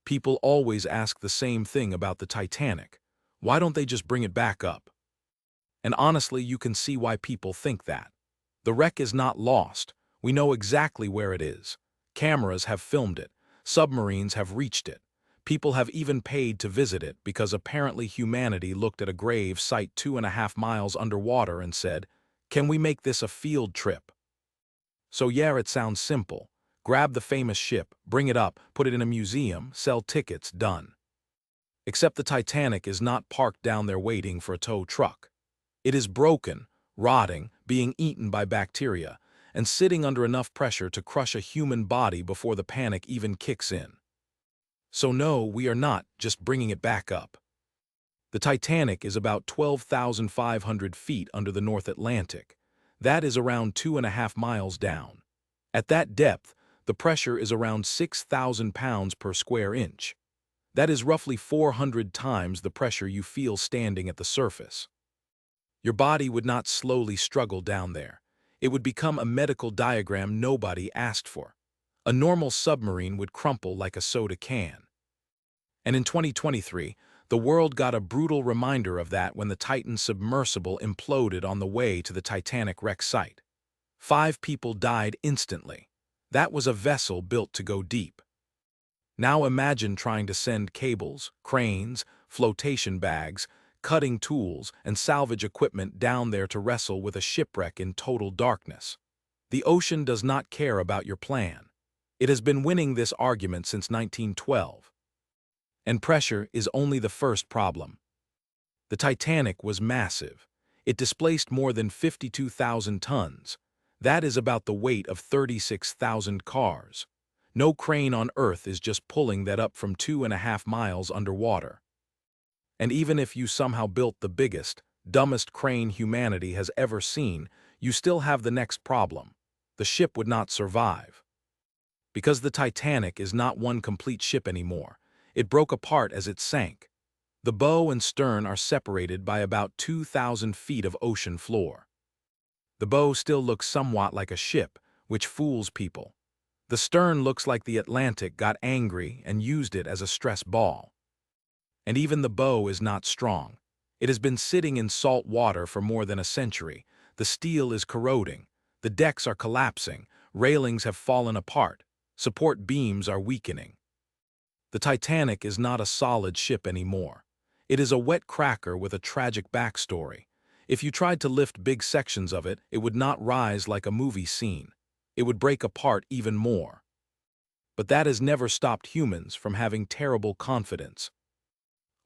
People always ask the same thing about the Titanic. Why don't they just bring it back up? And honestly, you can see why people think that. The wreck is not lost. We know exactly where it is. Cameras have filmed it. Submarines have reached it. People have even paid to visit it because apparently humanity looked at a grave site 2.5 miles underwater and said, "Can we make this a field trip?" So yeah, it sounds simple. Grab the famous ship, bring it up, put it in a museum, sell tickets, done. Except the Titanic is not parked down there waiting for a tow truck. It is broken, rotting, being eaten by bacteria, and sitting under enough pressure to crush a human body before the panic even kicks in. So no, we are not just bringing it back up. The Titanic is about 12,500 feet under the North Atlantic. That is around 2.5 miles down. At that depth, the pressure is around 6,000 pounds per square inch. That is roughly 400 times the pressure you feel standing at the surface. Your body would not slowly struggle down there. It would become a medical diagram nobody asked for. A normal submarine would crumple like a soda can. And in 2023, the world got a brutal reminder of that when the Titan submersible imploded on the way to the Titanic wreck site. 5 people died instantly. That was a vessel built to go deep. Now imagine trying to send cables, cranes, flotation bags, cutting tools, and salvage equipment down there to wrestle with a shipwreck in total darkness. The ocean does not care about your plan. It has been winning this argument since 1912. And pressure is only the first problem. The Titanic was massive. It displaced more than 52,000 tons. That is about the weight of 36,000 cars. No crane on Earth is just pulling that up from 2.5 miles underwater. And even if you somehow built the biggest, dumbest crane humanity has ever seen, you still have the next problem. The ship would not survive. Because the Titanic is not one complete ship anymore. It broke apart as it sank. The bow and stern are separated by about 2,000 feet of ocean floor. The bow still looks somewhat like a ship, which fools people. The stern looks like the Atlantic got angry and used it as a stress ball. And even the bow is not strong. It has been sitting in salt water for more than a century. The steel is corroding. The decks are collapsing. Railings have fallen apart. Support beams are weakening. The Titanic is not a solid ship anymore. It is a wet cracker with a tragic backstory. If you tried to lift big sections of it, it would not rise like a movie scene. It would break apart even more. But that has never stopped humans from having terrible confidence.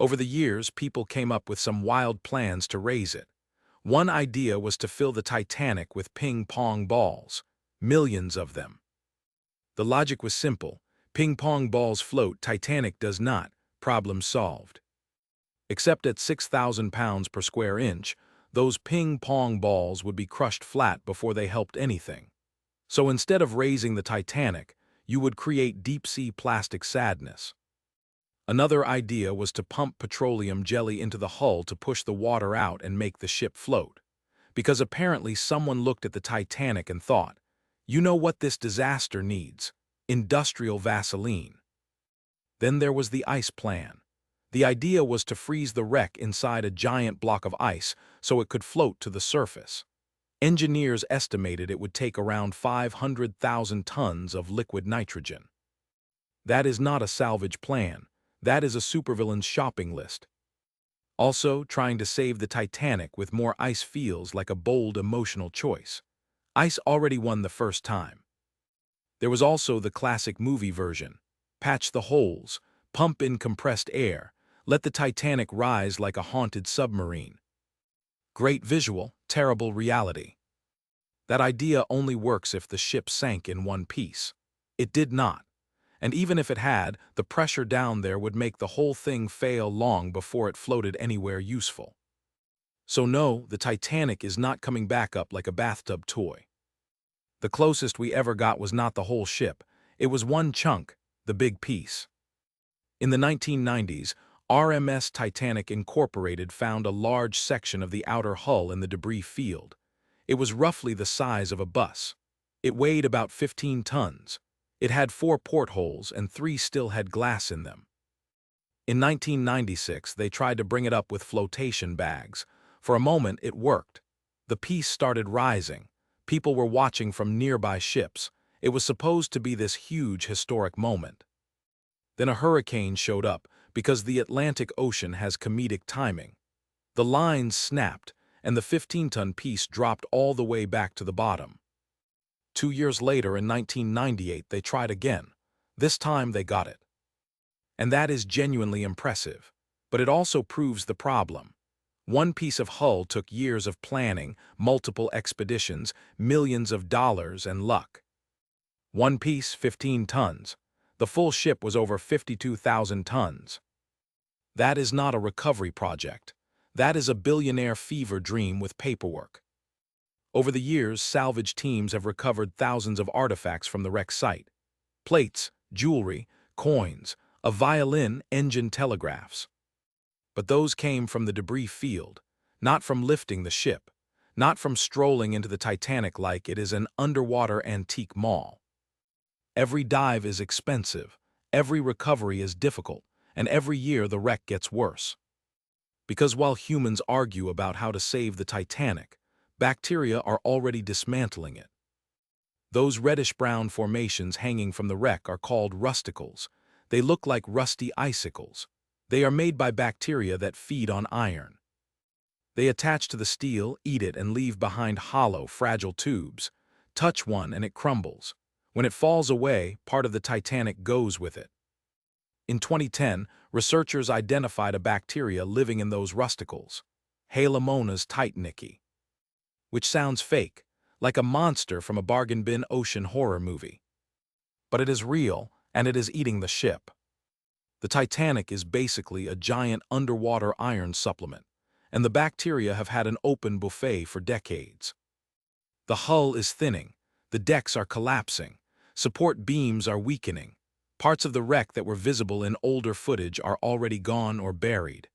Over the years, people came up with some wild plans to raise it. One idea was to fill the Titanic with ping-pong balls. Millions of them. The logic was simple. Ping-pong balls float, Titanic does not. Problem solved. Except at 6,000 pounds per square inch, those ping-pong balls would be crushed flat before they helped anything. So instead of raising the Titanic, you would create deep-sea plastic sadness. Another idea was to pump petroleum jelly into the hull to push the water out and make the ship float. Because apparently someone looked at the Titanic and thought, you know what this disaster needs? Industrial Vaseline. Then there was the ice plan. The idea was to freeze the wreck inside a giant block of ice so it could float to the surface. Engineers estimated it would take around 500,000 tons of liquid nitrogen. That is not a salvage plan. That is a supervillain's shopping list. Also, trying to save the Titanic with more ice feels like a bold emotional choice. Ice already won the first time. There was also the classic movie version. Patch the holes, pump in compressed air, let the Titanic rise like a haunted submarine. Great visual, terrible reality. That idea only works if the ship sank in one piece. It did not. And even if it had, the pressure down there would make the whole thing fail long before it floated anywhere useful. So no, the Titanic is not coming back up like a bathtub toy. The closest we ever got was not the whole ship. It was one chunk, the big piece. In the 1990s, RMS Titanic Incorporated found a large section of the outer hull in the debris field. It was roughly the size of a bus. It weighed about 15 tons. It had 4 portholes and 3 still had glass in them. In 1996, they tried to bring it up with flotation bags. For a moment, it worked. The piece started rising. People were watching from nearby ships. It was supposed to be this huge historic moment. Then a hurricane showed up, because the Atlantic Ocean has comedic timing. The lines snapped, and the 15-ton piece dropped all the way back to the bottom. 2 years later, in 1998, they tried again. This time they got it. And that is genuinely impressive. But it also proves the problem. One piece of hull took years of planning, multiple expeditions, millions of dollars, and luck. One piece, 15 tons. The full ship was over 52,000 tons. That is not a recovery project. That is a billionaire fever dream with paperwork. Over the years, salvage teams have recovered thousands of artifacts from the wreck site. Plates, jewelry, coins, a violin, engine telegraphs. But those came from the debris field, not from lifting the ship, not from strolling into the Titanic like it is an underwater antique mall. Every dive is expensive, every recovery is difficult, and every year the wreck gets worse. Because while humans argue about how to save the Titanic, bacteria are already dismantling it. Those reddish-brown formations hanging from the wreck are called rusticles. They look like rusty icicles. They are made by bacteria that feed on iron. They attach to the steel, eat it, and leave behind hollow, fragile tubes. Touch one and it crumbles. When it falls away, part of the Titanic goes with it. In 2010, researchers identified a bacteria living in those rusticles, Halomonas titanici, which sounds fake, like a monster from a bargain bin ocean horror movie. But it is real, and it is eating the ship. The Titanic is basically a giant underwater iron supplement, and the bacteria have had an open buffet for decades. The hull is thinning, the decks are collapsing, support beams are weakening. Parts of the wreck that were visible in older footage are already gone or buried.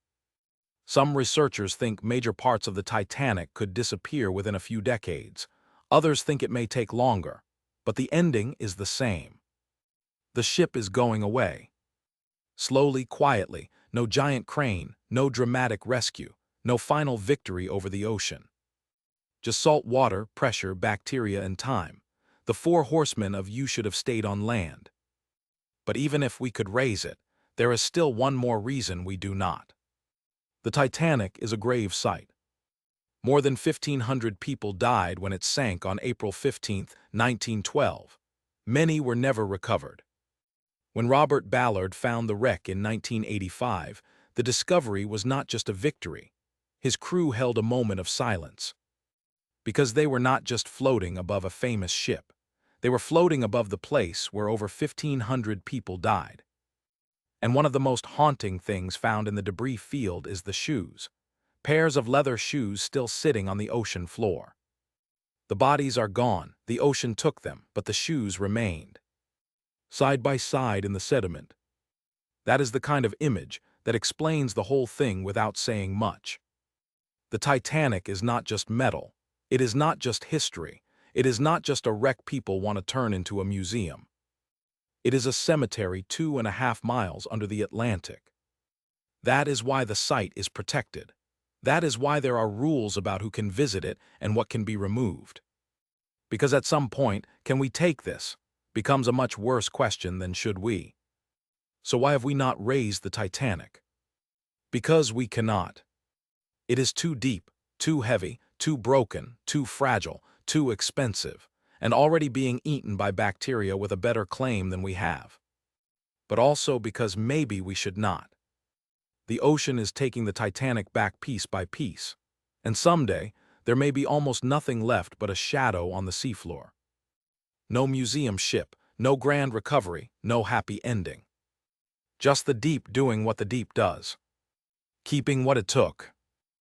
Some researchers think major parts of the Titanic could disappear within a few decades. Others think it may take longer, but the ending is the same. The ship is going away. Slowly, quietly, no giant crane, no dramatic rescue, no final victory over the ocean. Just salt water, pressure, bacteria, and time. The 4 horsemen of you should have stayed on land. But even if we could raise it, there is still one more reason we do not. The Titanic is a grave site. More than 1,500 people died when it sank on April 15, 1912. Many were never recovered. When Robert Ballard found the wreck in 1985, the discovery was not just a victory. His crew held a moment of silence. Because they were not just floating above a famous ship. They were floating above the place where over 1,500 people died. And one of the most haunting things found in the debris field is the shoes. Pairs of leather shoes still sitting on the ocean floor. The bodies are gone, the ocean took them, but the shoes remained. Side by side in the sediment. That is the kind of image that explains the whole thing without saying much. The Titanic is not just metal. It is not just history. It is not just a wreck people want to turn into a museum. It is a cemetery 2.5 miles under the Atlantic. That is why the site is protected. That is why there are rules about who can visit it and what can be removed. Because at some point, can we take this? Becomes a much worse question than should we. So why have we not raised the Titanic? Because we cannot. It is too deep, too heavy, too broken, too fragile, too expensive, and already being eaten by bacteria with a better claim than we have. But also because maybe we should not. The ocean is taking the Titanic back piece by piece, and someday there may be almost nothing left but a shadow on the seafloor. No museum ship, no grand recovery, no happy ending. Just the deep doing what the deep does. Keeping what it took.